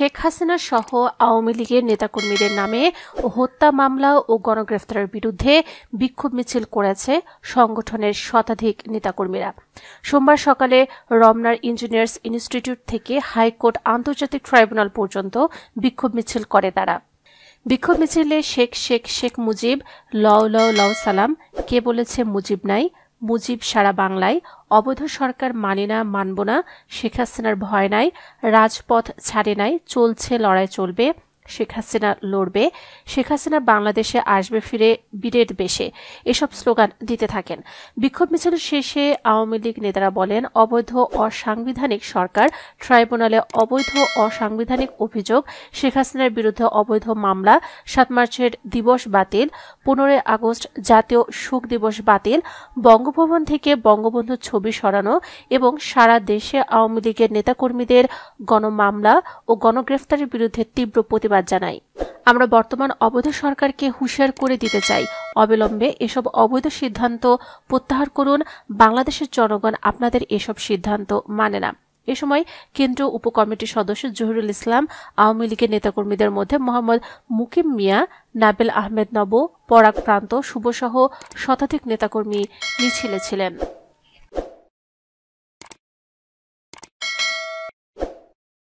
শেখ হাসিনা সহ আওয়ামী লীগের নেতাকর্মীদের নামে হত্যা মামলা ও গণগ্রেফতারের বিরুদ্ধে বিক্ষোভ মিছিল করেছে সংগঠনের শতাধিক নেতাকর্মীরা। সোমবার সকালে রমনার ইঞ্জিনিয়ার্স ইনস্টিটিউট থেকে হাইকোর্ট আন্তর্জাতিক ট্রাইব্যুনাল পর্যন্ত বিক্ষোভ মিছিল করে তারা। বিক্ষোভ মিছিলে শেখ শেখ শেখ মুজিব লও লও লও সালাম, কে বলেছে মুজিব নাই, মুজিব সারা বাংলায়, অবৈধ সরকার মানি না মানব না, শেখ হাসিনার ভয় নাই, রাজপথ ছাড়ে নাই, চলছে লড়াই চলবে, শেখ হাসিনা লড়বে, শেখ হাসিনা বাংলাদেশে আসবে ফিরে বিরেট বেশে, এসব স্লোগান দিতে থাকেন। বিক্ষোভ মিছিল শেষে আওয়ামী লীগ নেতারা বলেন, অবৈধ অসাংবিধানিক সরকার, ট্রাইব্যুনালে অবৈধ অসাংবিধানিক অভিযোগ, শেখ হাসিনার বিরুদ্ধে অবৈধ মামলা, ৭ মার্চের দিবস বাতিল, ১৫ আগস্ট জাতীয় শোক দিবস বাতিল, বঙ্গভবন থেকে বঙ্গবন্ধুর ছবি সরানো এবং সারা দেশে আওয়ামী লীগের নেতাকর্মীদের গণমামলা ও গণগ্রেফতারের বিরুদ্ধে তীব্র প্রতিবাদ জানাই। আমরা বর্তমান অবৈধ সরকারকে হুঁশিয়ার করে দিতে চাই, অবিলম্বে এসব অবৈধ সিদ্ধান্ত প্রত্যাহার করুন। বাংলাদেশের জনগণ আপনাদের এসব সিদ্ধান্ত মানে না। এ সময় কেন্দ্রীয় উপকমিটির সদস্য জহিরুল ইসলাম, আওয়ামী লীগের নেতাকর্মীদের মধ্যে মোহাম্মদ মুকিম মিয়া, নাবিল আহমেদ নব, পরাগ প্রান্ত, শুভসহ শতাধিক নেতাকর্মী মিছিলে ছিলেন।